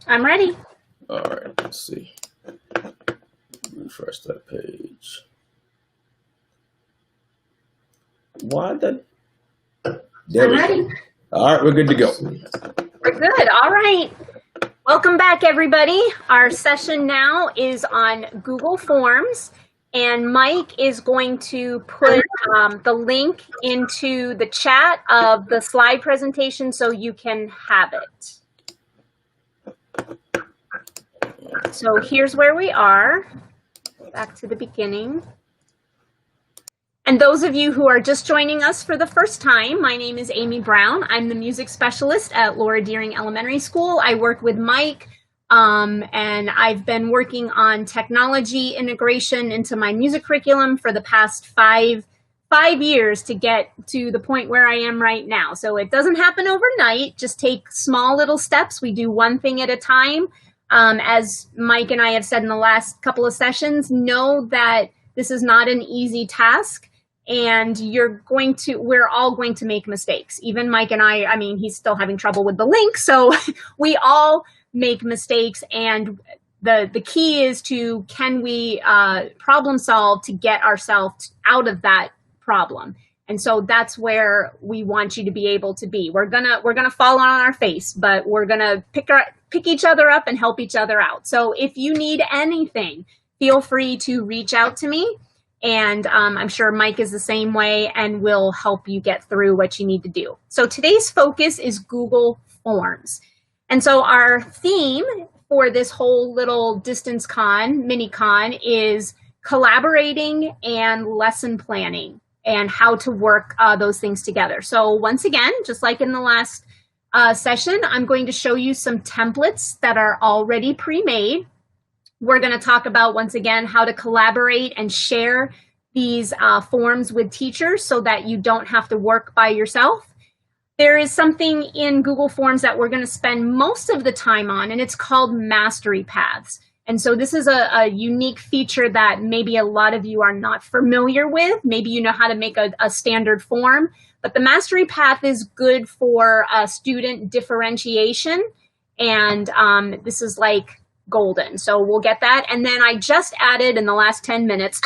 I'm ready. All right, let's see. Refresh that page. Why that? There I'm we ready. go. All right, we're good to go. We're good. All right. Welcome back, everybody. Our session now is on Google Forms, and Mike is going to put the link into the chat of the slide presentation so you can have it. So here's where we are. Back to the beginning. And those of you who are just joining us for the first time, my name is Amy Brown. I'm the music specialist at Laura Deering Elementary School. I work with Mike, and I've been working on technology integration into my music curriculum for the past five years to get to the point where I am right now. So it doesn't happen overnight, just take small little steps. We do one thing at a time. As Mike and I have said in the last couple of sessions, know that this is not an easy task. And we're all going to make mistakes. Even Mike and I mean, he's still having trouble with the link. So we all make mistakes. And the key is can we problem solve to get ourselves out of that problem? And so that's where we want you to be able to be. We're gonna fall on our face, but we're gonna pick each other up and help each other out. So if you need anything, feel free to reach out to me. And I'm sure Mike is the same way, and will help you get through what you need to do. So today's focus is Google Forms. And so our theme for this whole little mini con is collaborating and lesson planning and how to work those things together. So once again, just like in the last session, I'm going to show you some templates that are already pre-made. We're going to talk about, once again, how to collaborate and share these forms with teachers so that you don't have to work by yourself. There is something in Google Forms that we're going to spend most of the time on, and it's called Mastery Paths. And so this is a unique feature that maybe a lot of you are not familiar with. Maybe you know how to make a standard form, but the Mastery Path is good for student differentiation. And this is like golden. So we'll get that. And then I just added in the last 10 minutes,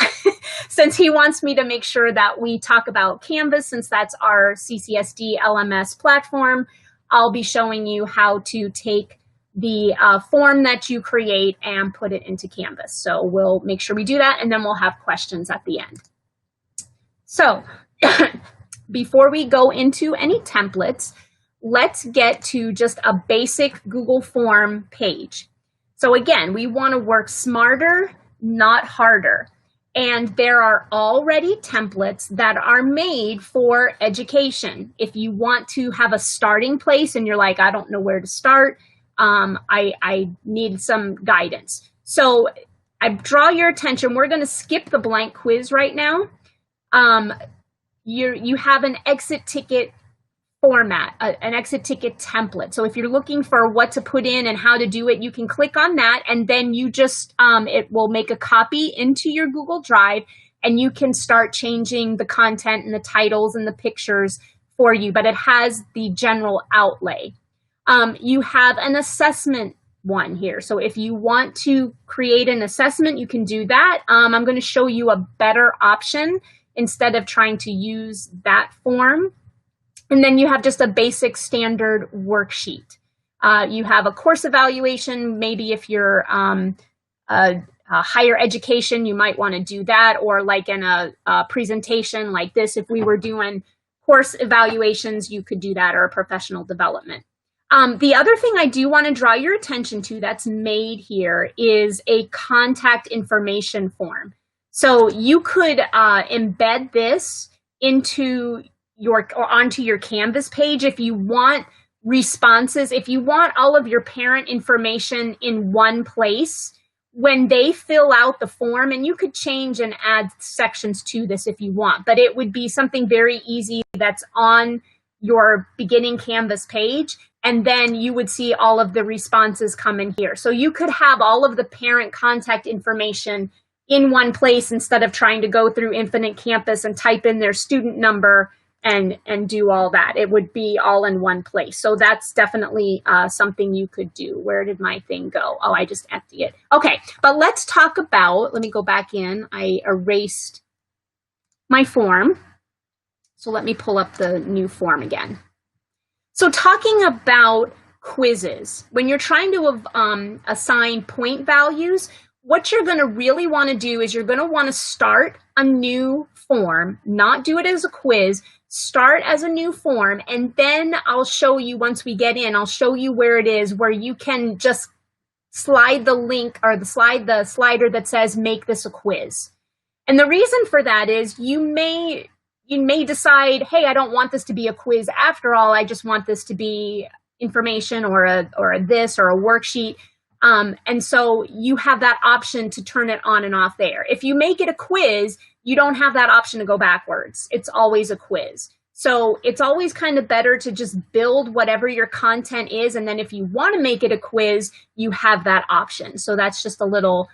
since he wants me to make sure that we talk about Canvas, since that's our CCSD LMS platform, I'll be showing you how to take the form that you create and put it into Canvas. So we'll make sure we do that, and then we'll have questions at the end. So before we go into any templates, let's get to just a basic Google Form page. So again, we want to work smarter, not harder. And there are already templates that are made for education. If you want to have a starting place and you're like, I don't know where to start, I need some guidance. So I draw your attention. We're going to skip the blank quiz right now. You have an exit ticket format, an exit ticket template. So if you're looking for what to put in and how to do it, you can click on that, and then you just, it will make a copy into your Google Drive, and you can start changing the content and the titles and the pictures for you, but it has the general outlay. You have an assessment one here. So if you want to create an assessment, you can do that. I'm going to show you a better option instead of trying to use that form. And then you have just a basic standard worksheet. You have a course evaluation. Maybe if you're higher education, you might want to do that, or like in a presentation like this, if we were doing course evaluations, you could do that, or professional development. The other thing I do want to draw your attention to that's made here is a contact information form. So you could embed this into onto your Canvas page if you want responses, if you want all of your parent information in one place when they fill out the form. And you could change and add sections to this if you want, but it would be something very easy that's on your beginning Canvas page, and then you would see all of the responses come in here. So you could have all of the parent contact information in one place instead of trying to go through Infinite Campus and type in their student number and do all that. It would be all in one place. So that's definitely something you could do. Where did my thing go? Oh, I just emptied it. Okay, but let's talk about, let me go back in. I erased my form. So let me pull up the new form again. So talking about quizzes, when you're trying to assign point values, what you're going to really want to do is you're going to want to start a new form, not do it as a quiz, start as a new form, and then I'll show you, once we get in, I'll show you where it is, where you can just slide the link or the slider that says make this a quiz. And the reason for that is you may decide, hey, I don't want this to be a quiz after all, I just want this to be information or a this or a worksheet. And so you have that option to turn it on and off there. If you make it a quiz, you don't have that option to go backwards. It's always a quiz. So it's always kind of better to just build whatever your content is. And then if you want to make it a quiz, you have that option. So that's just a little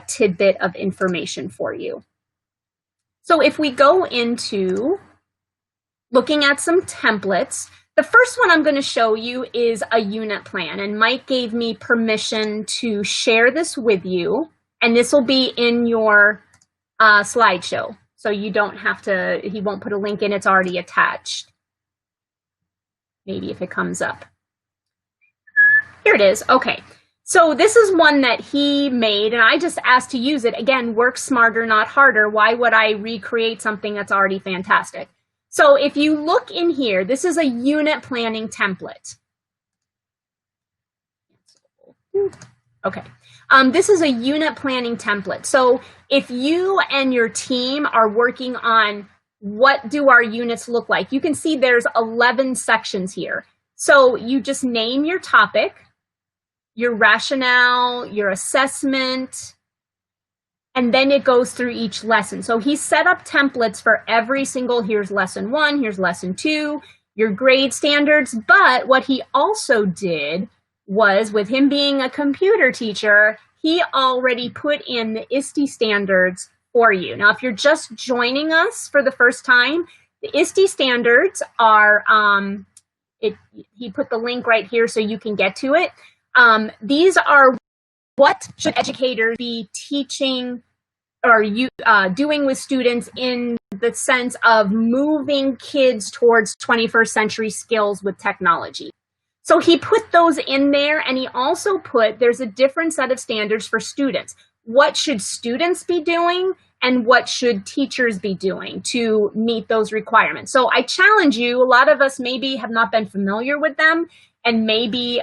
tidbit of information for you. So if we go into looking at some templates, the first one I'm going to show you is a unit plan, and Mike gave me permission to share this with you, and this will be in your slideshow. So you don't have to, he won't put a link in, it's already attached. Maybe if it comes up. Here it is, okay. So this is one that he made, and I just asked to use it. Again, work smarter, not harder. Why would I recreate something that's already fantastic? So if you look in here, this is a unit planning template. Okay, this is a unit planning template. So if you and your team are working on what do our units look like, you can see there's 11 sections here. So you just name your topic, your rationale, your assessment, and then it goes through each lesson. So he set up templates for every single, here's lesson 1, here's lesson 2, your grade standards. But what he also did was, with him being a computer teacher, he already put in the ISTE standards for you. Now, if you're just joining us for the first time, the ISTE standards are, he put the link right here so you can get to it. These are what should educators be teaching or doing with students in the sense of moving kids towards 21st century skills with technology. So he put those in there, and he also put, there's a different set of standards for students. What should students be doing and what should teachers be doing to meet those requirements? So I challenge you, a lot of us maybe have not been familiar with them, and maybe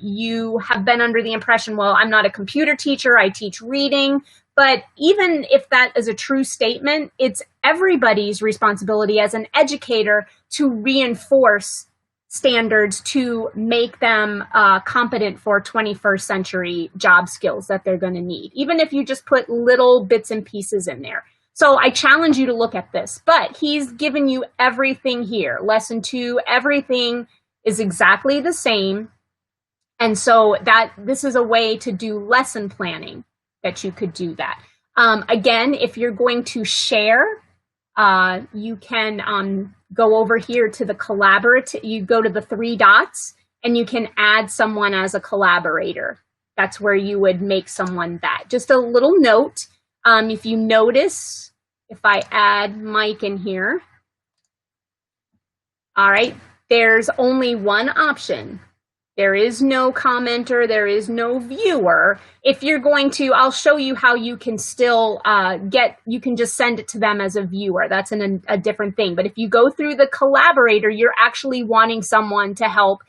you have been under the impression, well, I'm not a computer teacher, I teach reading. But even if that is a true statement, it's everybody's responsibility as an educator to reinforce standards to make them competent for 21st century job skills that they're going to need, even if you just put little bits and pieces in there. So I challenge you to look at this, but he's given you everything here. Lesson 2, everything is exactly the same. And so this is a way to do lesson planning, that you could do that. Again, if you're going to share, you can go over here to the collaborative, you go to the 3 dots and you can add someone as a collaborator. That's where you would make someone that. Just a little note, if you notice, if I add Mike in here, all right, there's only one option. There is no commenter, there is no viewer. If you're going to, I'll show you how you can still you can just send it to them as a viewer. That's a different thing. But if you go through the collaborator, you're actually wanting someone to help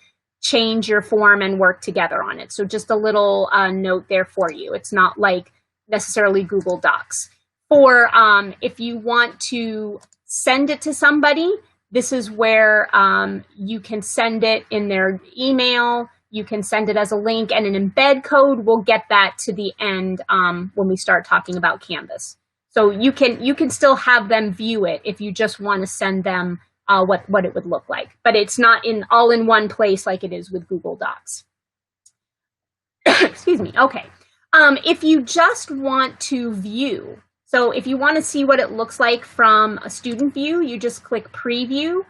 change your form and work together on it. So just a little note there for you. It's not like necessarily Google Docs. Or if you want to send it to somebody, this is where you can send it in their email. You can send it as a link and an embed code. We'll get that to the end when we start talking about Canvas. So you can still have them view it if you just want to send them what it would look like. But it's not all in one place like it is with Google Docs. Excuse me. Okay. If you just want to view, So if you want to see what it looks like from a student view, you just click preview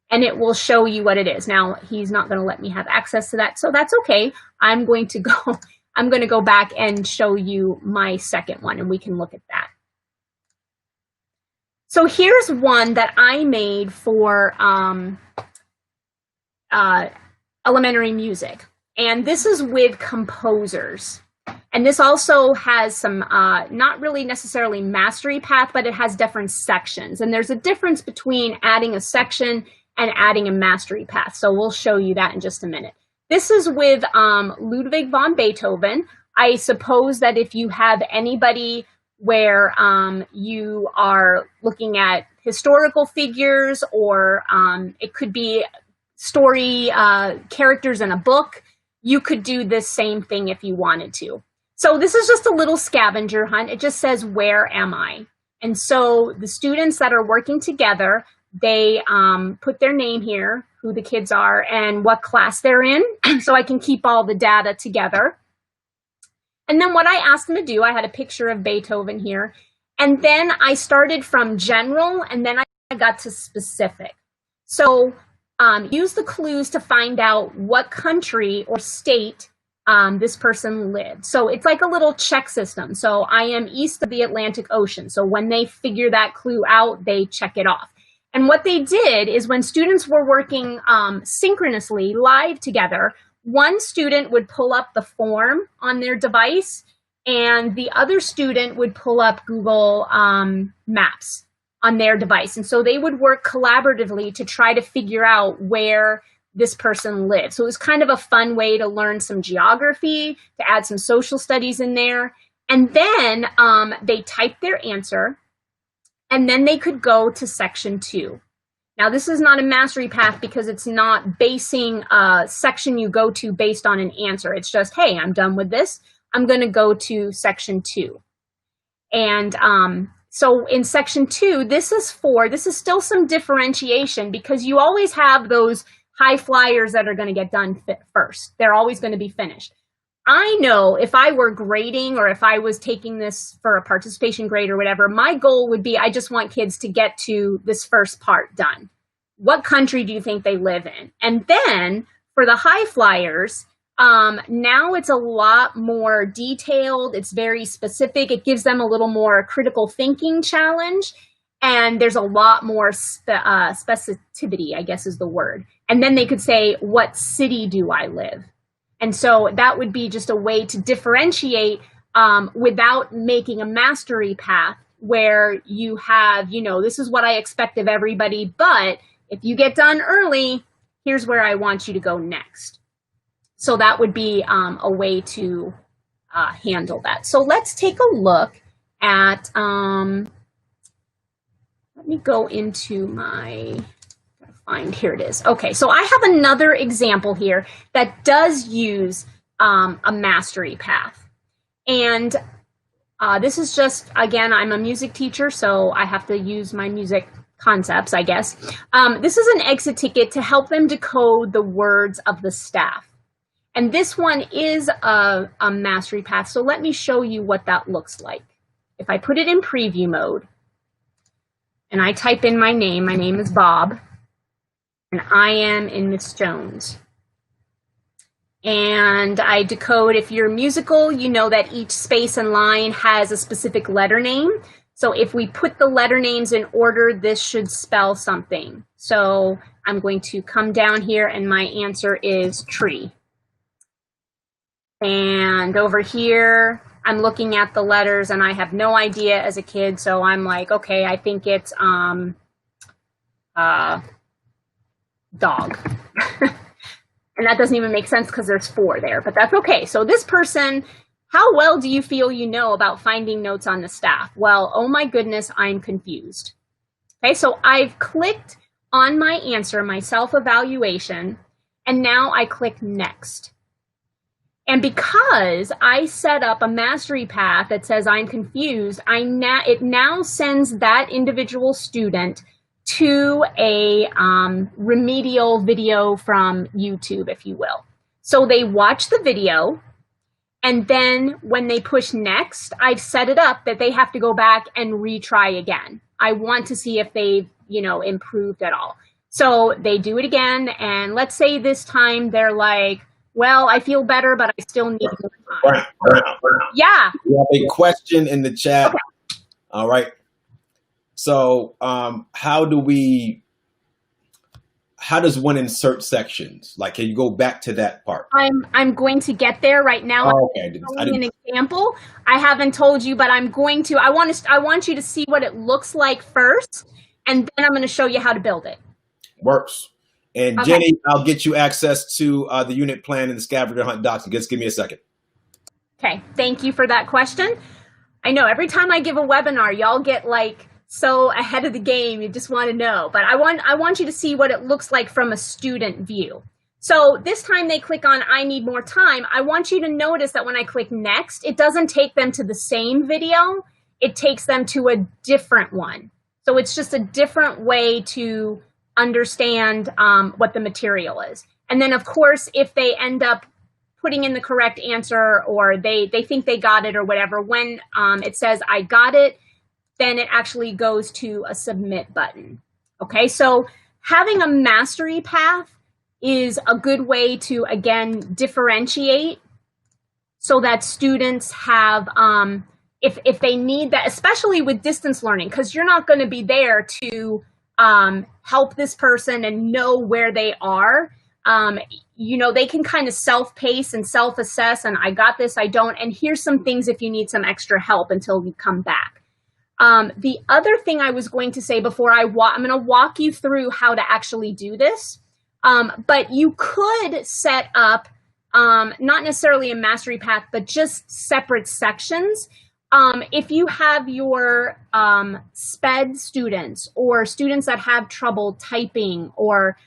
and it will show you what it is. Now, he's not going to let me have access to that, so that's okay. I'm going to go back and show you my second one, and we can look at that. So here's one that I made for elementary music, and this is with composers. And this also has some, not really necessarily mastery path, but it has different sections. And there's a difference between adding a section and adding a mastery path. So we'll show you that in just a minute. This is with Ludwig van Beethoven. I suppose that if you have anybody where you are looking at historical figures, or it could be story characters in a book, you could do this same thing if you wanted to. So this is just a little scavenger hunt. It just says, where am I? And so the students that are working together, they put their name here, who the kids are, and what class they're in, so I can keep all the data together. And then what I asked them to do, I had a picture of Beethoven here, and then I started from general, and then I got to specific. So use the clues to find out what country or state this person lived. So it's like a little check system. So I am east of the Atlantic Ocean. So when they figure that clue out, they check it off. And what they did is, when students were working synchronously live together, one student would pull up the form on their device, and the other student would pull up Google Maps on their device. And so they would work collaboratively to try to figure out where this person lived. So it was kind of a fun way to learn some geography, to add some social studies in there. And then they typed their answer, and then they could go to section 2. Now, this is not a mastery path because it's not basing a section you go to based on an answer. It's just, hey, I'm done with this. I'm going to go to section 2. And so in section 2, this is still some differentiation, because you always have those high flyers that are going to get done first. They're always going to be finished. I know if I were grading, or if I was taking this for a participation grade or whatever, my goal would be, I just want kids to get to this first part done. What country do you think they live in? And then for the high flyers, now it's a lot more detailed. It's very specific. It gives them a little more critical thinking challenge. And there's a lot more specificity, I guess is the word. And then they could say, what city do I live? And so that would be just a way to differentiate without making a mastery path where you have, this is what I expect of everybody, but if you get done early, here's where I want you to go next. So that would be a way to handle that. So let's take a look at, let me go into here it is. Okay, so I have another example here that does use a mastery path. And this is just, again, I'm a music teacher, so I have to use my music concepts, I guess. This is an exit ticket to help them decode the words of the staff. And this one is a mastery path, so let me show you what that looks like. If I put it in preview mode, and I type in my name is Bob, and I am in Miss Jones. And I decode, if you're musical, you know that each space and line has a specific letter name. So if we put the letter names in order, this should spell something. So I'm going to come down here, and my answer is tree. And over here, I'm looking at the letters, and I have no idea as a kid. So I'm like, okay, I think it's dog. And that doesn't even make sense because there's 4 there, but that's okay. So this person, how well do you feel you know about finding notes on the staff? Well, oh my goodness, I'm confused. Okay, so I've clicked on my answer, my self-evaluation, and now I click next. And because I set up a mastery path that says I'm confused, it now sends that individual student to a remedial video from YouTube, if you will. So they watch the video, And then when they push next, I've set it up that they have to go back and retry again. I want to see if they've, improved at all. So they do it again. And let's say this time they're like, well, I feel better, but I still need more time. Yeah. We have a question in the chat. Okay. All right. So how does one insert sections? Like, can you go back to that part? I'm going to get there right now. Oh, okay. An example. I haven't told you, but I'm going to. I want you to see what it looks like first, and then I'm going to show you how to build it. Works. And okay. Jenny, I'll get you access to the unit plan and the scavenger hunt docs. Just give me a second. Okay. Thank you for that question. I know every time I give a webinar, y'all get like so ahead of the game, you just want to know. But I want you to see what it looks like from a student view. So this time they click on I need more time. I want you to notice that when I click next, it doesn't take them to the same video. It takes them to a different one. So it's just a different way to understand what the material is. And then, of course, if they end up putting in the correct answer or they think they got it or whatever, when it says I got it, then it actually goes to a submit button. Okay, so having a mastery path is a good way to, again, differentiate so that students have, if they need that, especially with distance learning, because you're not going to be there to help this person and know where they are. They can kind of self-pace and self-assess and I got this, I don't, and here's some things if you need some extra help until we come back. The other thing I was going to say before I'm going to walk you through how to actually do this, but you could set up not necessarily a mastery path, but just separate sections. If you have your SPED students or students that have trouble typing or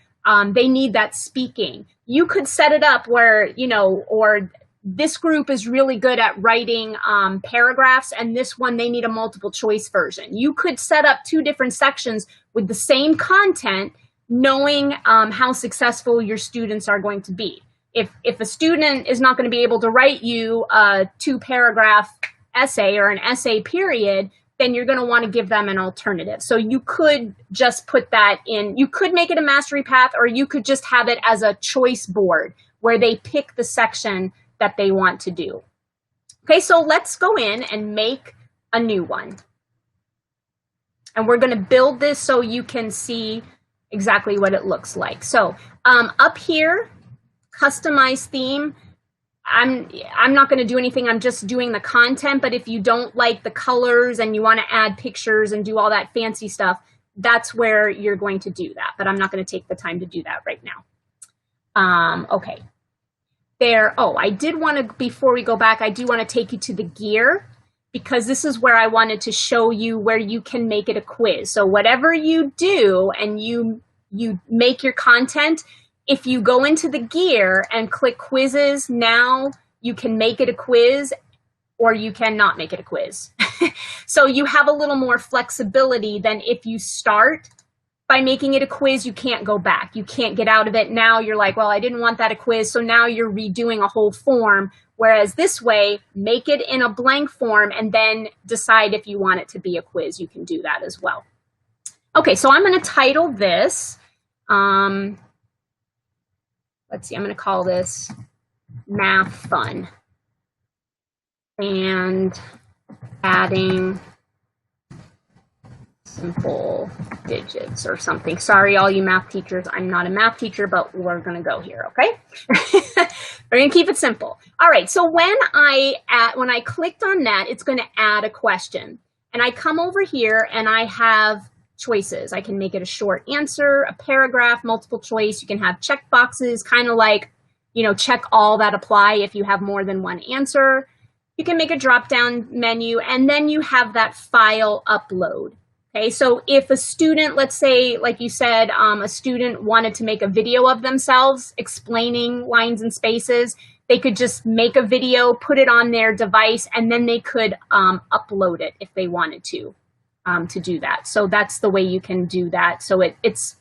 they need that speaking, you could set it up where, or this group is really good at writing paragraphs and this one, they need a multiple choice version. You could set up two different sections with the same content, knowing how successful your students are going to be. If a student is not going to be able to write you a 2-paragraph essay or an essay period, then you're going to want to give them an alternative. So you could just put that in, you could make it a mastery path, or you could just have it as a choice board where they pick the section that they want to do. Okay, so let's go in and make a new one. And we're going to build this so you can see exactly what it looks like. So up here, customize theme. I'm not going to do anything. I'm just doing the content. But if you don't like the colors and you want to add pictures and do all that fancy stuff, that's where you're going to do that. But I'm not going to take the time to do that right now. Okay. I did want to, before we go back, I do want to take you to the gear because this is where I wanted to show you where you can make it a quiz. So whatever you do and you make your content, if you go into the gear and click quizzes, now you can make it a quiz or you cannot make it a quiz. So you have a little more flexibility than if you start by making it a quiz, you can't go back. You can't get out of it. Now you're like, well, I didn't want that a quiz. So now you're redoing a whole form. Whereas this way, make it in a blank form and then decide if you want it to be a quiz. You can do that as well. Okay, so I'm going to title this. Let's see, I'm going to call this Math Fun. And adding simple digits or something. Sorry, all you math teachers, I'm not a math teacher, but we're going to go here, okay? We're going to keep it simple. All right, so when I clicked on that, it's going to add a question. And I come over here and I have choices. I can make it a short answer, a paragraph, multiple choice. You can have check boxes, kind of like, check all that apply if you have more than one answer. You can make a drop-down menu, and then you have that file upload. Okay, so if a student, let's say, like you said, a student wanted to make a video of themselves explaining lines and spaces, they could just make a video, put it on their device, and then they could upload it if they wanted to do that. So that's the way you can do that. So it's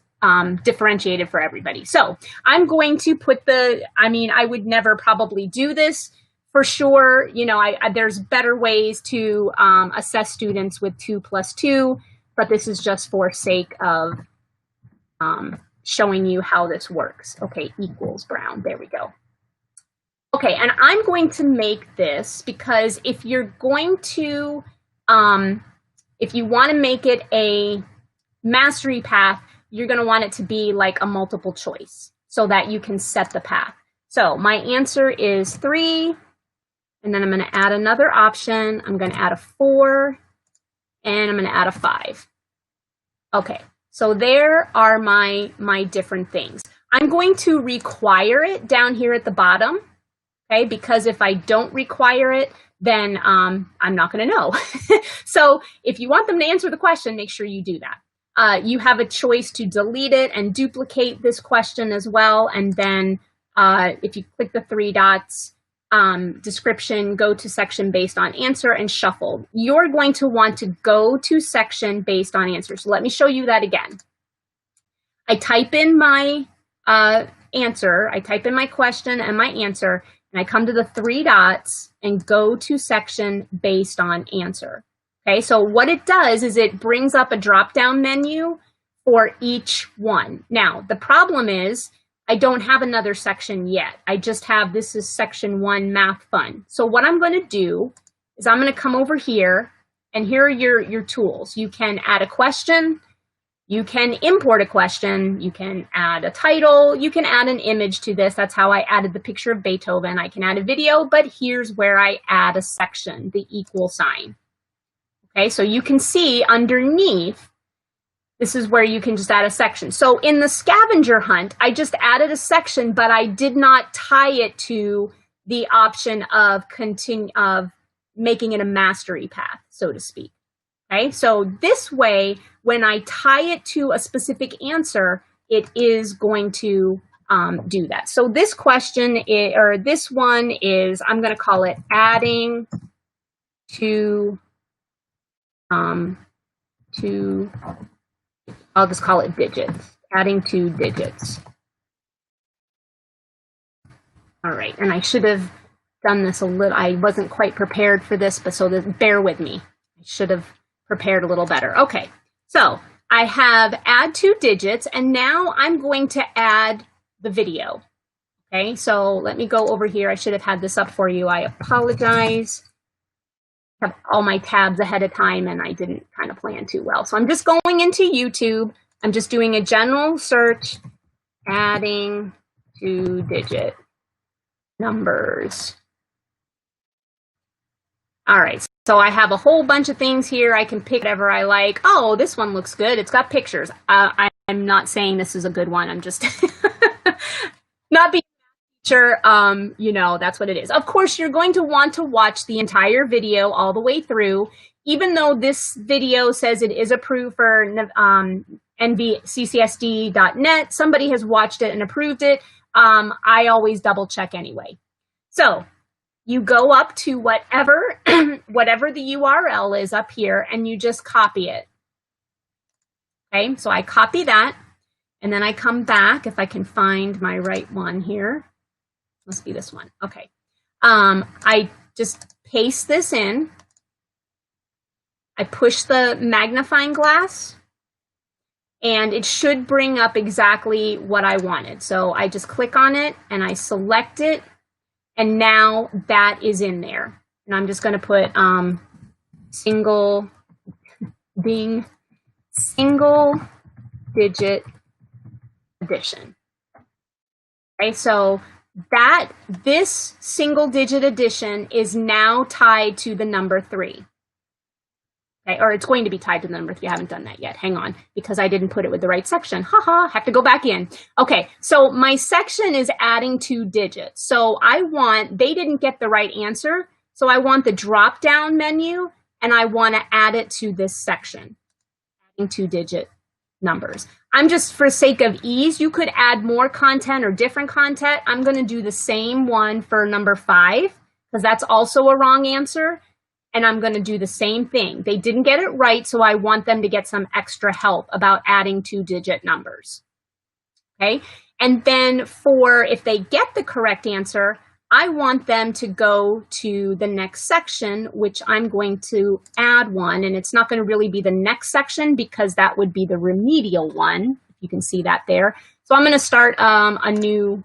differentiated for everybody. So I'm going to put I would never probably do this for sure, you know, there's better ways to assess students with 2 plus 2, but this is just for sake of showing you how this works. Okay, equals Brown. There we go. Okay, and I'm going to make this because if you're going to, if you want to make it a mastery path, you're going to want it to be like a multiple choice so that you can set the path. So my answer is 3, and then I'm going to add another option. I'm going to add a 4, and I'm going to add a 5. Okay, so there are my different things. I'm going to require it down here at the bottom, okay, because if I don't require it, then I'm not going to know. So if you want them to answer the question, make sure you do that. You have a choice to delete it and duplicate this question as well. And then if you click the 3 dots, description, go to section based on answer, and shuffle. You're going to want to go to section based on answer. So let me show you that again. I type in my answer, I type in my question and my answer, and I come to the 3 dots and go to section based on answer. Okay, so what it does is it brings up a drop-down menu for each one. Now, the problem is I don't have another section yet. I just have, this is section 1, math fun. So what I'm going to do is I'm going to come over here, and here are your tools. You can add a question, you can import a question, you can add a title, you can add an image to this. That's how I added the picture of Beethoven. I can add a video, but here's where I add a section, the equal sign. Okay, so you can see underneath, this is where you can just add a section. So in the scavenger hunt, I just added a section, but I did not tie it to the option of making it a mastery path, so to speak. Okay, so this way, when I tie it to a specific answer, it is going to do that. So this question is, or this one is, I'm going to call it adding to I'll just call it digits, adding 2 digits. All right, and I should have done this a little, I wasn't quite prepared for this, but so bear with me. I should have prepared a little better. Okay, so I have add 2 digits, and now I'm going to add the video. Okay, so let me go over here. I should have had this up for you. I apologize. Have all my tabs ahead of time and I didn't kind of plan too well. So I'm just going into YouTube. I'm just doing a general search, adding 2-digit numbers. All right, so I have a whole bunch of things here. I can pick whatever I like. Oh, this one looks good. It's got pictures. I'm not saying this is a good one. I'm just not being sure, you know, that's what it is. Of course, you're going to want to watch the entire video all the way through. Even though this video says it is approved for NVCCSD.net, somebody has watched it and approved it. I always double check anyway. So you go up to whatever, whatever the URL is up here, and you just copy it. Okay, so I copy that, and then I come back, if I can find my right one here. Must be this one. Okay. I just paste this in. I push the magnifying glass, and it should bring up exactly what I wanted. So I just click on it, and I select it, and now that is in there. And I'm just going to put single digit addition. Okay, so that this single digit addition is now tied to the number 3. Okay, or it's going to be tied to the number 3. I haven't done that yet. Hang on, because I didn't put it with the right section. Haha, have to go back in. Okay, so my section is adding 2 digits. So they didn't get the right answer. So I want the drop down menu, and I want to add it to this section, adding 2-digit numbers. I'm just, for sake of ease, you could add more content or different content. I'm going to do the same one for number 5, because that's also a wrong answer. And I'm going to do the same thing. They didn't get it right, so I want them to get some extra help about adding 2-digit numbers. Okay, and then if they get the correct answer, I want them to go to the next section, which I'm going to add one, and it's not going to really be the next section because that would be the remedial one. You can see that there. So I'm going to start a new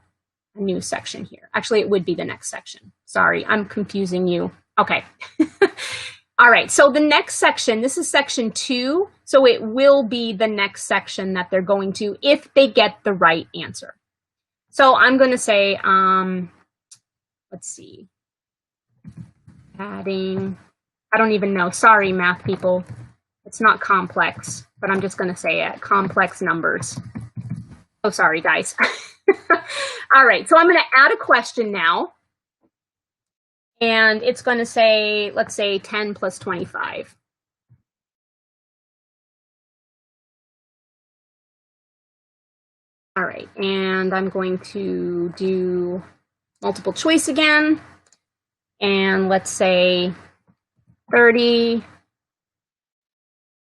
section here. Actually, it would be the next section. Sorry, I'm confusing you. Okay. All right, so the next section, this is section 2, so it will be the next section that they're going to if they get the right answer. So I'm going to say, let's see, adding, I don't even know. Sorry, math people. It's not complex, but I'm just going to say it, complex numbers. Oh, sorry, guys. All right, so I'm going to add a question now. And it's going to say, let's say 10 plus 25. All right, and I'm going to do multiple choice again. And let's say 30,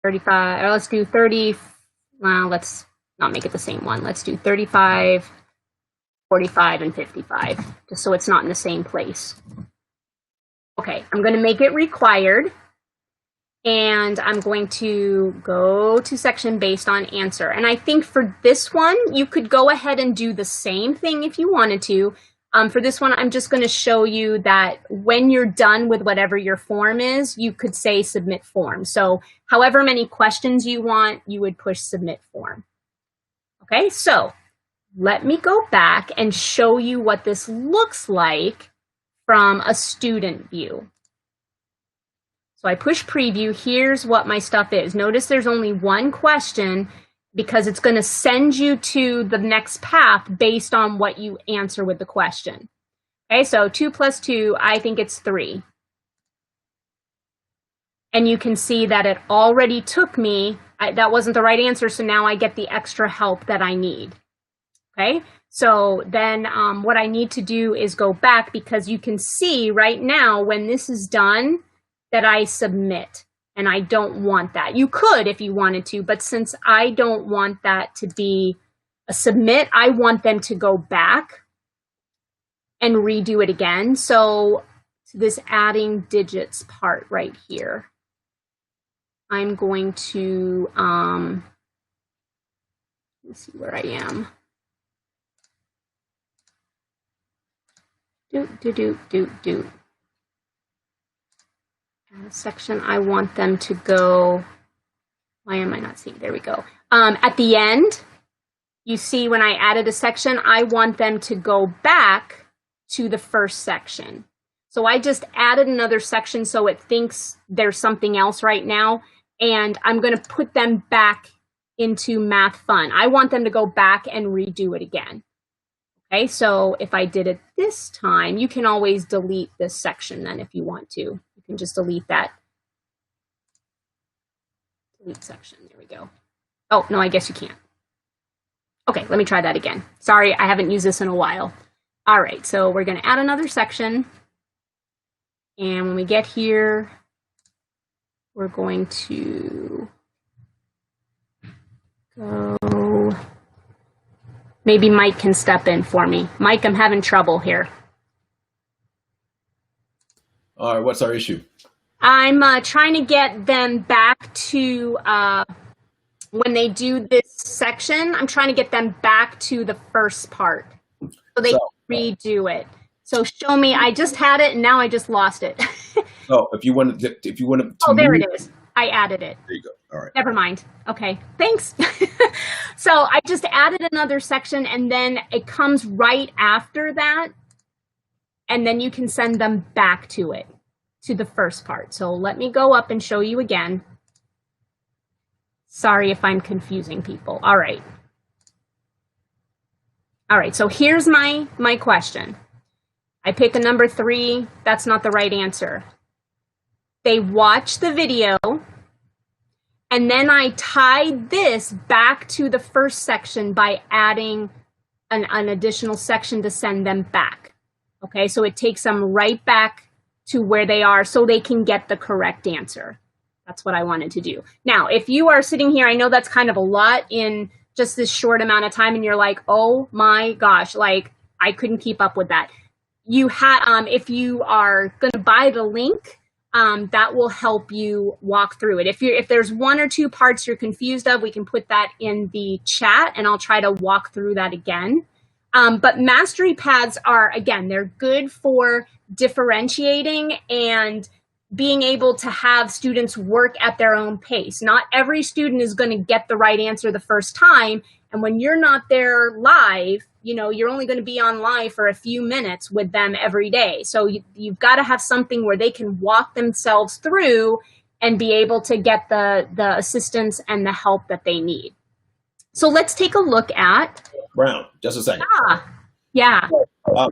35, or let's do 30. Well, let's not make it the same one. Let's do 35, 45, and 55, just so it's not in the same place. Okay, I'm going to make it required, and I'm going to go to section based on answer. And I think for this one, you could go ahead and do the same thing if you wanted to. For this one, I'm just going to show you that when you're done with whatever your form is, you could say submit form. So however many questions you want, you would push submit form. Okay, so let me go back and show you what this looks like from a student view. So I push preview. Here's what my stuff is. Notice there's only one question because it's going to send you to the next path based on what you answer with the question. Okay, so 2 plus 2, I think it's 3. And you can see that it already took me, that wasn't the right answer, so now I get the extra help that I need. Okay, so then what I need to do is go back because you can see right now when this is done that I submit, and I don't want that. You could if you wanted to, but since I don't want that to be a submit, I want them to go back and redo it again. So this adding digits part right here, I'm going to, let me see where I am. Do. Section, I want them to go, why am I not seeing? There we go. At the end, you see when I added a section, I want them to go back to the first section. So I just added another section so it thinks there's something else right now, and I'm going to put them back into Math Fun. I want them to go back and redo it again. Okay, so if I did it this time, you can always delete this section then if you want to. You can just delete that. Delete section, there we go. Oh, no, I guess you can't. Okay, let me try that again. Sorry, I haven't used this in a while. All right, so we're going to add another section. And when we get here, we're going to go. Maybe Mike can step in for me. Mike, I'm having trouble here. All right, what's our issue? I'm trying to get them back to, when they do this section, I'm trying to get them back to the first part. So they can redo it. So show me, I just had it and now I just lost it. So if you want to oh, there it is. I added it. There you go. All right. Never mind. Okay, thanks. So I just added another section and then it comes right after that. And then you can send them back to it, to the first part. So let me go up and show you again. Sorry if I'm confusing people. All right. All right, so here's my question. I pick a number 3. That's not the right answer. They watch the video, and then I tied this back to the first section by adding an additional section to send them back. Okay, so it takes them right back to where they are so they can get the correct answer. That's what I wanted to do. Now, if you are sitting here, I know that's kind of a lot in just this short amount of time, and you're like, oh my gosh, like I couldn't keep up with that. if you are going to buy the link, that will help you walk through it. If there's one or two parts you're confused of, we can put that in the chat and I'll try to walk through that again. But mastery paths are, again, they're good for differentiating and being able to have students work at their own pace. Not every student is going to get the right answer the first time. And when you're not there live, you're only going to be on live for a few minutes with them every day. So you've got to have something where they can walk themselves through and be able to get the assistance and the help that they need. So let's take a look at Brown, just a second. Yeah.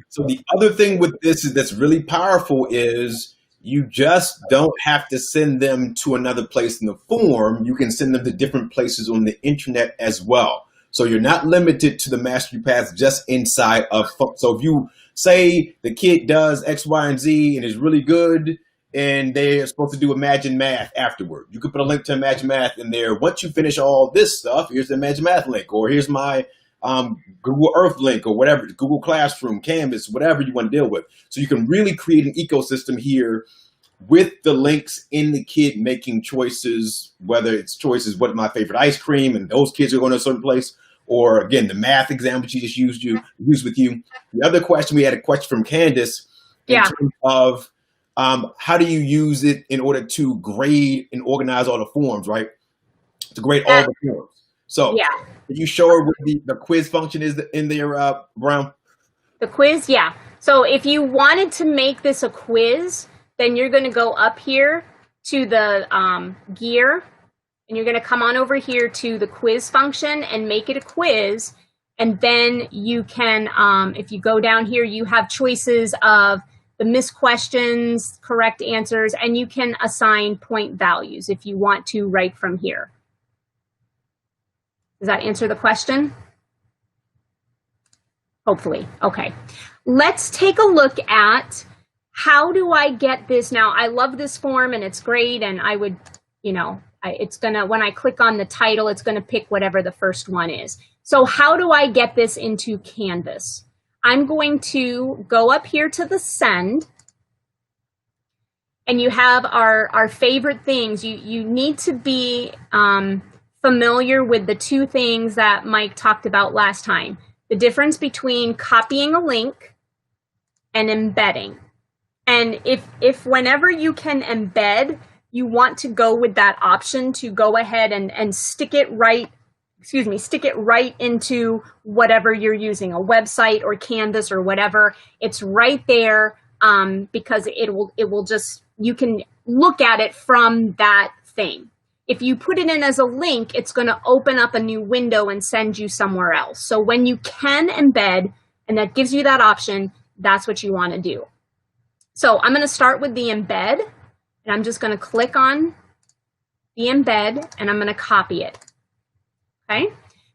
So the other thing with this is that's really powerful is you just don't have to send them to another place in the form. You can send them to different places on the internet as well. So you're not limited to the mastery paths just inside of. So if you say the kid does X, Y, and Z and is really good, and they're supposed to do Imagine Math afterward, you could put a link to Imagine Math in there. Once you finish all this stuff, here's the Imagine Math link, or here's my Google Earth link, or whatever, Google Classroom, Canvas, whatever you want to deal with. So you can really create an ecosystem here with the links in the kid making choices, whether it's choices, what my favorite ice cream, and those kids are going to a certain place, or again, the math example she just used with you. The other question, we had a question from Candace in terms of how do you use it in order to grade and organize all the forms, right? To grade all the forms. So can you show her what the quiz function is in there, Brown? The quiz, yeah. So if you wanted to make this a quiz, then you're going to go up here to the gear, and you're going to come on over here to the quiz function and make it a quiz. And then you can, if you go down here, you have choices of the missed questions, correct answers, and you can assign point values if you want to right from here. Does that answer the question? Hopefully. Okay. Let's take a look at how do I get this. Now, I love this form and it's great, and I would, it's gonna, when I click on the title, it's gonna pick whatever the first one is. So how do I get this into Canvas? I'm going to go up here to the send, and you have our favorite things. You need to be familiar with the two things that Mike talked about last time. The difference between copying a link and embedding. And if whenever you can embed, you want to go with that option to go ahead and stick it right into whatever you're using, a website or Canvas or whatever. It's right there because it will just, you can look at it from that thing. If you put it in as a link, it's going to open up a new window and send you somewhere else. So when you can embed, and that gives you that option, that's what you want to do. So I'm going to start with the embed, and I'm just going to click on the embed, and I'm going to copy it. Okay,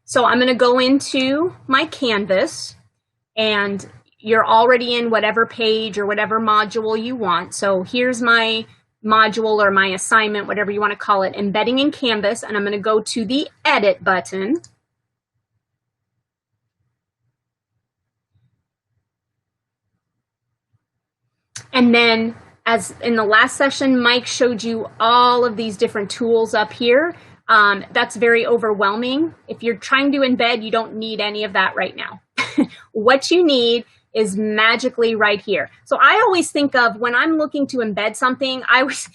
so I'm going to go into my Canvas, and you're already in whatever page or whatever module you want. So here's my module or my assignment, whatever you want to call it, embedding in Canvas, and I'm going to go to the edit button. And then, as in the last session, Mike showed you all of these different tools up here. That's very overwhelming. If you're trying to embed, you don't need any of that right now. What you need is magically right here. So I always think of, when I'm looking to embed something, I always,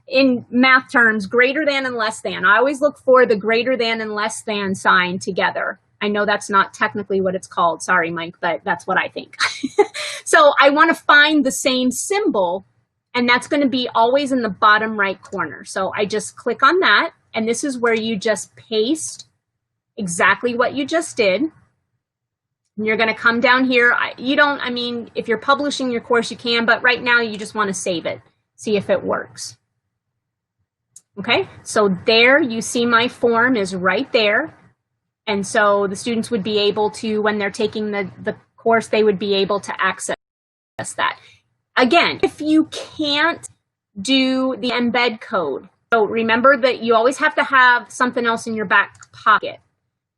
in math terms, greater than and less than. I always look for the greater than and less than sign together. I know that's not technically what it's called. Sorry, Mike, but that's what I think. So I want to find the same symbol, and that's going to be always in the bottom right corner. So I just click on that, and this is where you just paste exactly what you just did. And you're going to come down here. If you're publishing your course, you can, but right now you just want to save it, see if it works. Okay, so there you see my form is right there. And so the students would be able to, when they're taking the course, they would be able to access that. Again, if you can't do the embed code, so remember that you always have to have something else in your back pocket.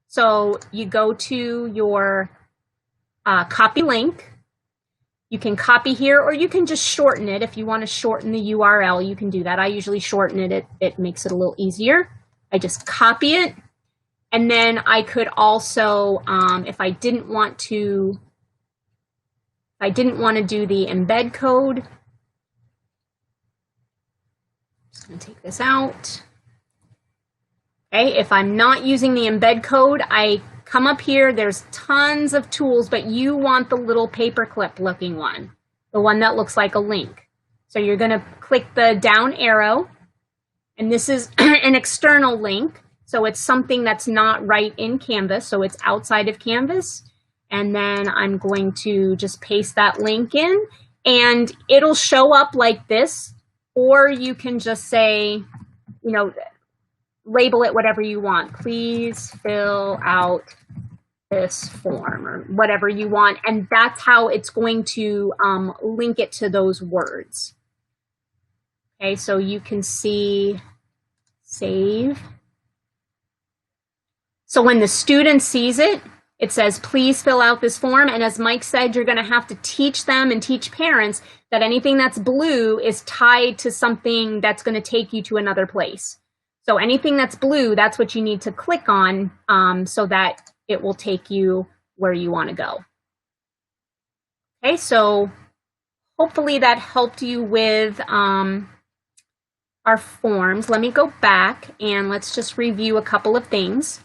So you go to your copy link, You can copy here, or you can just shorten it. If you want to shorten the URL, you can do that. I usually shorten it. It makes it a little easier. I just copy it. And then I could also, if I didn't want to do the embed code, I'm just going to take this out. Okay, if I'm not using the embed code, I come up here. There's tons of tools, but you want the little paperclip looking one, the one that looks like a link. So you're going to click the down arrow, and this is an external link. So it's something that's not right in Canvas, so it's outside of Canvas. And then I'm going to just paste that link in, and it'll show up like this, or you can just say, you know, label it whatever you want. Please fill out this form, or whatever you want. And that's how it's going to link it to those words. Okay, so you can see save. So when the student sees it, it says, please fill out this form. And as Mike said, you're going to have to teach them and teach parents that anything that's blue is tied to something that's going to take you to another place. So anything that's blue, that's what you need to click on so that it will take you where you want to go. Okay, so hopefully that helped you with our forms. Let me go back and let's just review a couple of things.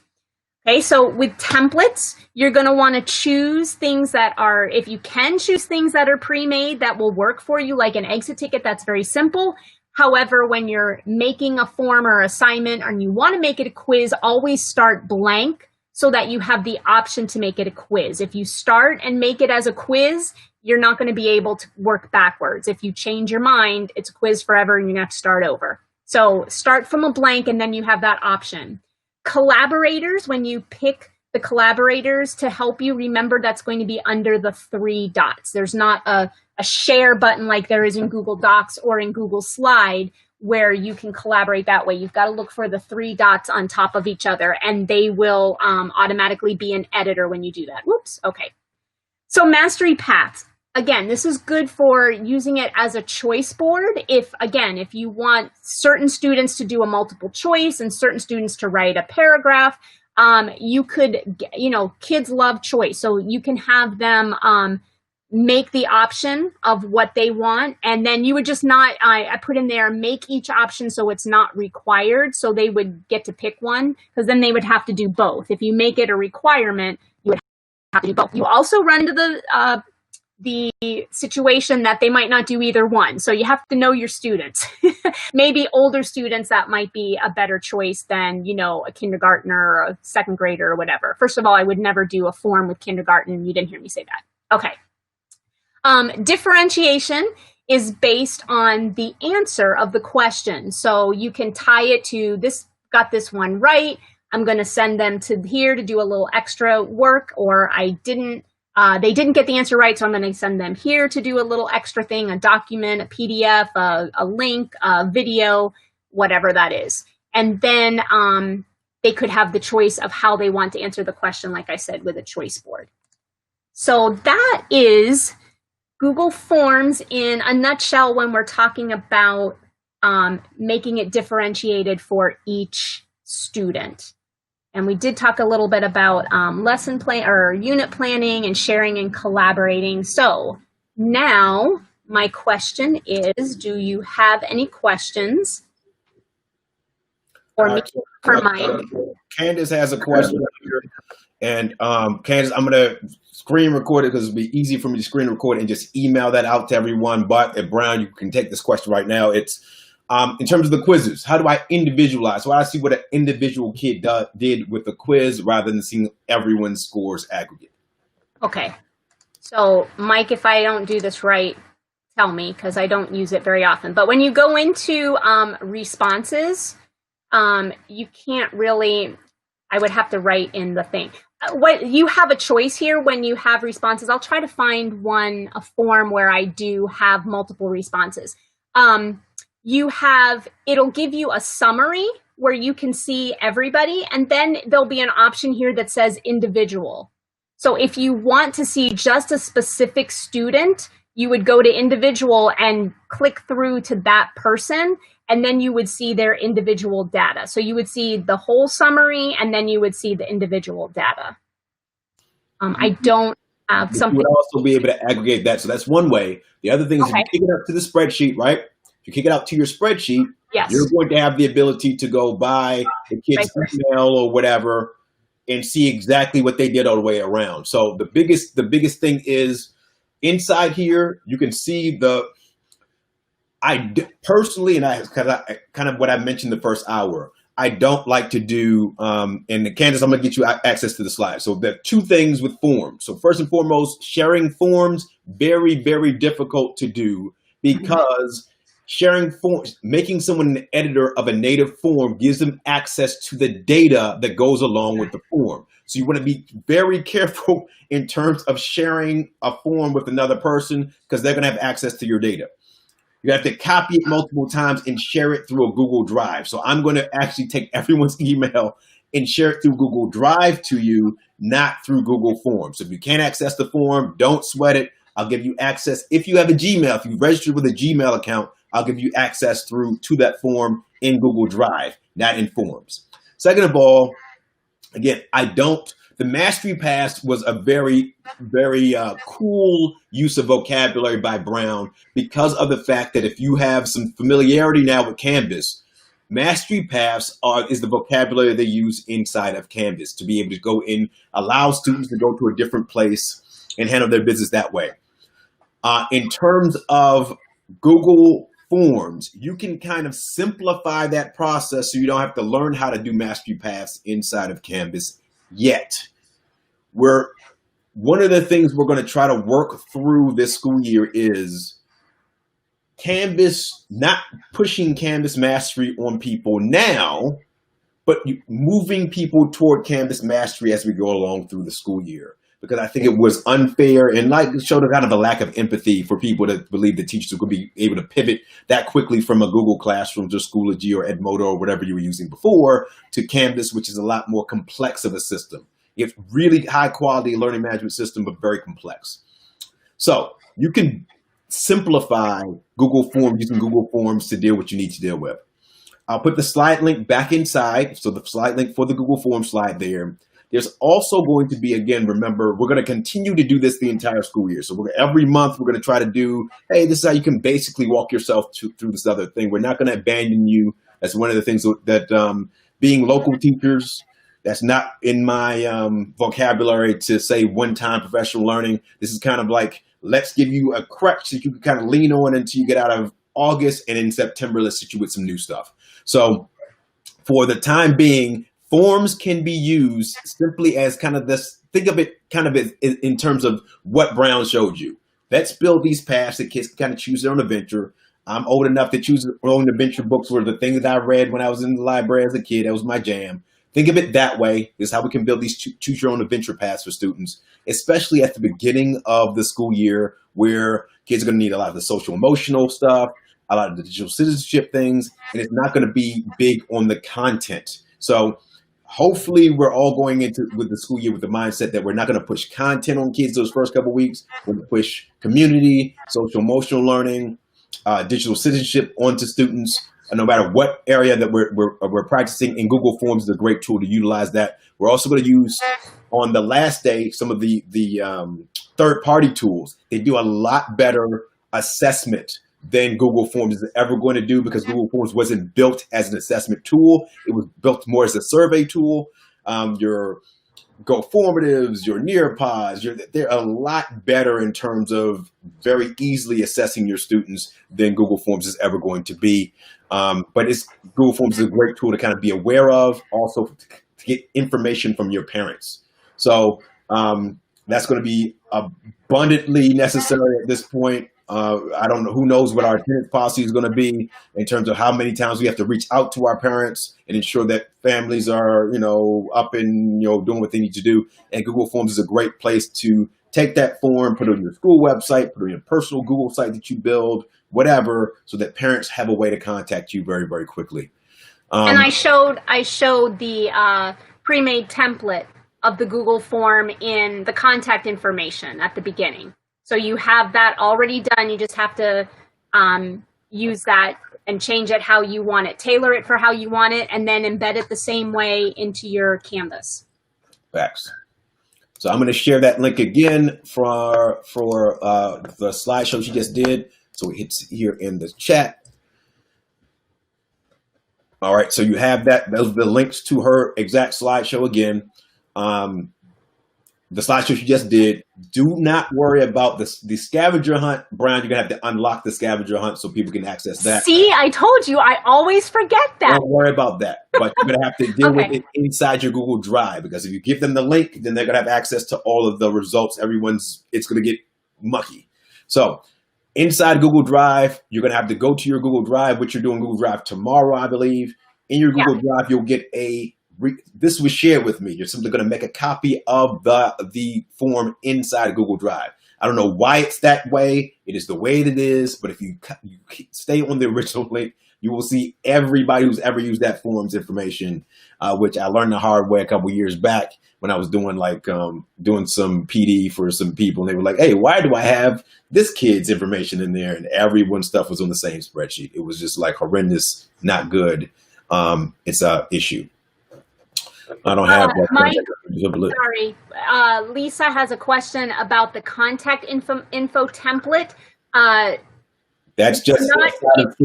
Okay, so with templates, you're going to want to choose things that are, if you can choose things that are pre-made that will work for you, like an exit ticket, that's very simple. However, when you're making a form or assignment and you want to make it a quiz, always start blank so that you have the option to make it a quiz. If you start and make it as a quiz, you're not going to be able to work backwards. If you change your mind, it's a quiz forever and you're going to have to start over. So start from a blank and then you have that option. Collaborators, when you pick the collaborators to help you, remember that's going to be under the 3 dots. There's not a share button like there is in Google Docs or in Google Slide where you can collaborate that way. You've got to look for the 3 dots on top of each other, and they will automatically be an editor when you do that. Whoops, okay. So mastery paths. Again, this is good for using it as a choice board. If you want certain students to do a multiple choice and certain students to write a paragraph, you could, kids love choice. So you can have them make the option of what they want. And then you would just not, I put in there, make each option so it's not required. So they would get to pick one, because then they would have to do both. If you make it a requirement, you would have to do both. You also run into the situation that they might not do either one. So you have to know your students. Maybe older students, that might be a better choice than, a kindergartner or a second grader or whatever. First of all, I would never do a form with kindergarten. You didn't hear me say that. Okay. Differentiation is based on the answer of the question. So you can tie it to this, got this one right. I'm going to send them to here to do a little extra work, or they didn't get the answer right, so I'm going to send them here to do a little extra thing, a document, a PDF, a link, a video, whatever that is. And then they could have the choice of how they want to answer the question, like I said, with a choice board. So that is Google Forms in a nutshell when we're talking about making it differentiated for each student. And we did talk a little bit about lesson plan or unit planning and sharing and collaborating. So now my question is, do you have any questions for me or Mike? Candace has a question here. And Candace, I'm going to screen record it because it'll be easy for me to screen record and just email that out to everyone. But at Brown, you can take this question right now. It's in terms of the quizzes, how do I individualize? So I see what an individual kid did with the quiz rather than seeing everyone's scores aggregate. Okay. So Mike, if I don't do this right, tell me, because I don't use it very often. But when you go into responses, you can't really, I would have to write in the thing. What you have a choice here when you have responses. I'll try to find a form where I do have multiple responses. It'll give you a summary where you can see everybody, and then there'll be an option here that says individual. So if you want to see just a specific student, you would go to individual and click through to that person, and then you would see their individual data. So you would see the whole summary, and then you would see the individual data. I don't have something. You would also be able to aggregate that. So that's one way. The other thing is if you kick it up to the spreadsheet, right? If you kick it out to your spreadsheet, Yes. you're going to have the ability to go by the kid's email or whatever and see exactly what they did all the way around. So the biggest thing is inside here, you can see personally, and I kind of what I mentioned the first hour, I don't like to do, and Candace, I'm gonna get you access to the slides. So there are two things with forms. So first and foremost, sharing forms, very, very difficult to do because sharing forms, making someone an editor of a native form gives them access to the data that goes along with the form. So you want to be very careful in terms of sharing a form with another person because they're going to have access to your data. You have to copy it multiple times and share it through a Google Drive. So I'm going to actually take everyone's email and share it through Google Drive to you, not through Google Forms. So if you can't access the form, don't sweat it. I'll give you access. If you have a Gmail, if you've registered with a Gmail account, I'll give you access to that form in Google Drive, not in Forms. Second of all, again, the Mastery Pass was a very, very cool use of vocabulary by Brown because of the fact that if you have some familiarity now with Canvas, Mastery Pass is the vocabulary they use inside of Canvas to be able to go in, allow students to go to a different place and handle their business that way. In terms of Google Forms, you can kind of simplify that process so you don't have to learn how to do Mastery Paths inside of Canvas yet. One of the things we're going to try to work through this school year is Canvas, not pushing Canvas Mastery on people now, but moving people toward Canvas Mastery as we go along through the school year. Because I think it was unfair and showed a kind of a lack of empathy for people to believe that teachers could be able to pivot that quickly from a Google Classroom to Schoology or Edmodo or whatever you were using before to Canvas, which is a lot more complex of a system. It's really high quality learning management system, but very complex. So you can simplify Google Forms using Google Forms to deal with what you need to deal with. I'll put the slide link back inside. So the slide link for the Google Forms slide there. There's also going to be, again, remember, we're going to continue to do this the entire school year. So every month we're going to try to do, hey, this is how you can basically walk yourself through this other thing. We're not going to abandon you. That's one of the things that being local teachers, that's not in my vocabulary to say one-time professional learning. This is kind of like, let's give you a crutch that you can kind of lean on until you get out of August, and in September, let's hit you with some new stuff. So for the time being, Forms can be used simply as kind of this, think of it kind of in terms of what Brown showed you. Let's build these paths that kids can kind of choose their own adventure. I'm old enough to choose their own adventure. Books were the things that I read when I was in the library as a kid. That was my jam. Think of it that way. This is how we can build these choose your own adventure paths for students, especially at the beginning of the school year where kids are going to need a lot of the social emotional stuff, a lot of the digital citizenship things, and it's not going to be big on the content. So hopefully we're all going into with the school year with the mindset that we're not going to push content on kids those first couple of weeks. We're going to push community, social emotional learning, digital citizenship onto students, no matter what area that we're practicing. And Google Forms is a great tool to utilize that. We're also going to use on the last day some of the third-party tools. They do a lot better assessment than Google Forms is ever going to do because Google Forms wasn't built as an assessment tool. It was built more as a survey tool. Your GoFormatives, your Nearpods, they're a lot better in terms of very easily assessing your students than Google Forms is ever going to be. But Google Forms is a great tool to kind of be aware of, also to get information from your parents. So that's going to be abundantly necessary at this point. I don't know, who knows what our attendance policy is going to be in terms of how many times we have to reach out to our parents and ensure that families are, up and, doing what they need to do. And Google Forms is a great place to take that form, put it on your school website, put it on your personal Google site that you build, whatever, so that parents have a way to contact you very, very quickly. And I showed the pre-made template of the Google form in the contact information at the beginning. So you have that already done. You just have to use that and change it how you want it, tailor it for how you want it, and then embed it the same way into your Canvas. Facts. So I'm going to share that link again for the slideshow she just did. So it's here in the chat. All right, so you have that. Those are the links to her exact slideshow again. The slideshow she just did. Do not worry about the scavenger hunt, Brown. You're gonna have to unlock the scavenger hunt so people can access that. See, I told you, I always forget that. Don't worry about that, but you're gonna have to deal with it inside your Google Drive, because if you give them the link, then they're gonna have access to all of the results. It's gonna get mucky. So inside Google Drive, you're gonna have to go to your Google Drive, which you're doing Google Drive tomorrow, I believe. In your Google Drive, you'll get this was shared with me. You're simply going to make a copy of the form inside Google Drive. I don't know why it's that way. It is the way that it is. But if you stay on the original link, you will see everybody who's ever used that form's information, which I learned the hard way a couple years back when I was doing doing some PD for some people. And they were like, hey, why do I have this kid's information in there? And everyone's stuff was on the same spreadsheet. It was just like horrendous, not good. It's a issue. I don't have that. Mike, sorry. Lisa has a question about the contact info template. That's just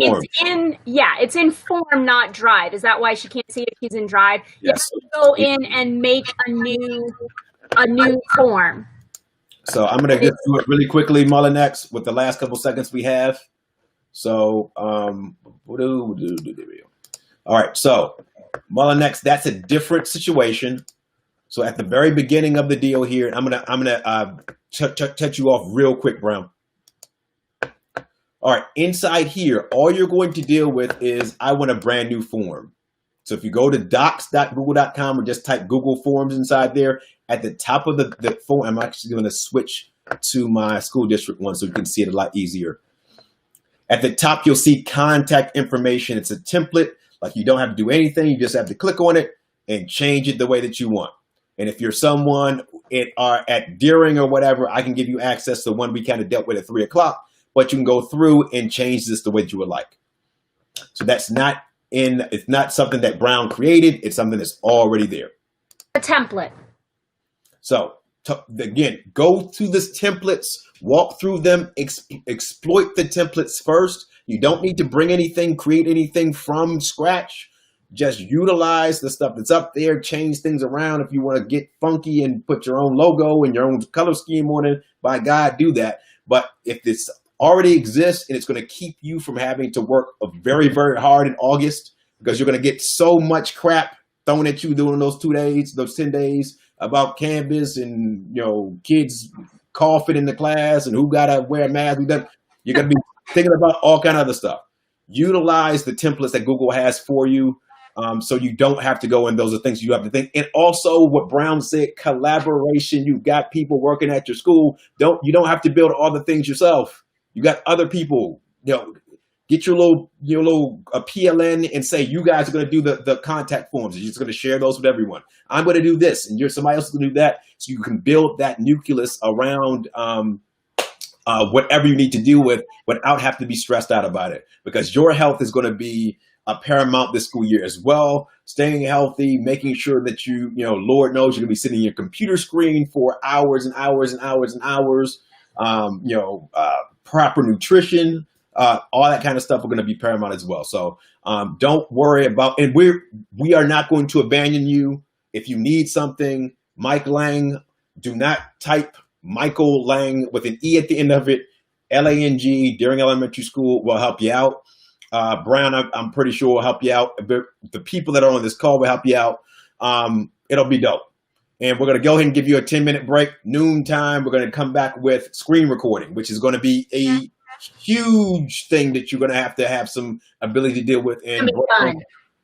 it's in form, not Drive. Is that why she can't see if she's in Drive? Yes. You have to go in and make a new form. So I'm going to get through it really quickly, Mullinex, with the last couple seconds we have. So all right, so Mullinex, that's a different situation. So at the very beginning of the deal here, I'm gonna touch you off real quick, Brown. All right, inside here, all you're going to deal with is I want a brand new form. So if you go to docs.google.com or just type Google Forms inside there, at the top of the form, I'm actually going to switch to my school district one so you can see it a lot easier. At the top, you'll see contact information. It's a template. Like, you don't have to do anything. You just have to click on it and change it the way that you want. And if you're someone at Deering or whatever, I can give you access to one we kind of dealt with at 3 o'clock, but you can go through and change this the way that you would like. So it's not something that Brown created. It's something that's already there. A template. So again, go through this templates, walk through them, exploit the templates first. You don't need to create anything from scratch. Just utilize the stuff that's up there, change things around. If you want to get funky and put your own logo and your own color scheme on it, by God, do that. But if this already exists and it's going to keep you from having to work very, very hard in August, because you're going to get so much crap thrown at you during those 2 days, those 10 days about Canvas and, kids coughing in the class and who got to wear a mask. You're going to be thinking about all kind of other stuff. Utilize the templates that Google has for you, so you don't have to go in. Those are things you have to think. And also what Brown said, collaboration. You've got people working at your school. You don't have to build all the things yourself. You got other people. Get your little PLN and say, you guys are going to do the contact forms. You're just going to share those with everyone. I'm going to do this, and somebody else is going to do that. So you can build that nucleus around whatever you need to deal with without having to be stressed out about it, because your health is going to be paramount this school year as well. Staying healthy, making sure that Lord knows you're going to be sitting in your computer screen for hours and hours and hours and hours. Proper nutrition, all that kind of stuff are going to be paramount as well. So don't worry about, and we are not going to abandon you. If you need something, Mike Lang, do not type Michael Lang with an E at the end of it. Lang, Deering Elementary School will help you out. Brown, I'm pretty sure will help you out. The people that are on this call will help you out. It'll be dope. And we're going to go ahead and give you a 10-minute break. Noon time, we're going to come back with screen recording, which is going to be a huge thing that you're going to have some ability to deal with. And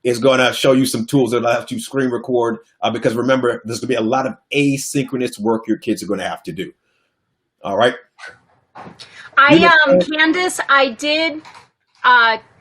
is going to show you some tools that will help you screen record, because remember, there's going to be a lot of asynchronous work your kids are going to have to do. All right. Candace, I did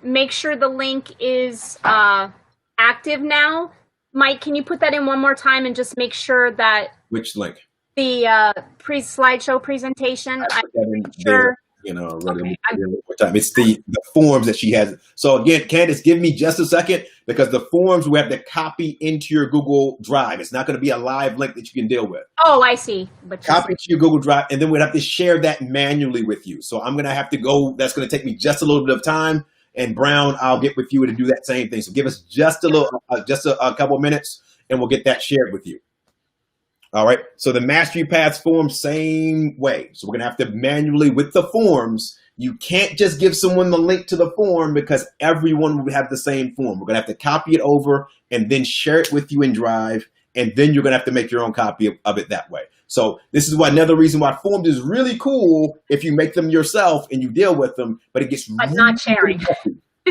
make sure the link is active now. Mike, can you put that in one more time and just make sure that... Which link? The slideshow presentation. I I'm put that in there, sure. you know, already. Okay, One more time. It's the forms that she has. So again, Candace, give me just a second because the forms we have to copy into your Google Drive. It's not going to be a live link that you can deal with. Oh, I see. Copy to your Google Drive, and then we'd have to share that manually with you. So I'm going to have to go. That's going to take me just a little bit of time. And Brown, I'll get with you to do that same thing. So give us just a little, just a couple of minutes, and we'll get that shared with you. All right. So the mastery paths form, same way. So we're going to have to manually with the forms. You can't just give someone the link to the form because everyone will have the same form. We're going to have to copy it over and then share it with you in Drive. And then you're going to have to make your own copy of it that way. So this is another reason why forms is really cool if you make them yourself and you deal with them, but it gets but not sharing.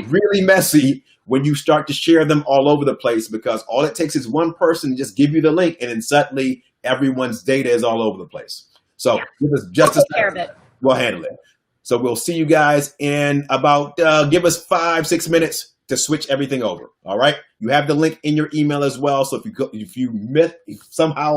really messy when you start to share them all over the place because all it takes is one person to just give you the link and then suddenly everyone's data is all over the place. So give us just a second. We'll handle it. So we'll see you guys in about, give us 5-6 minutes to switch everything over. All right. You have the link in your email as well. So if you somehow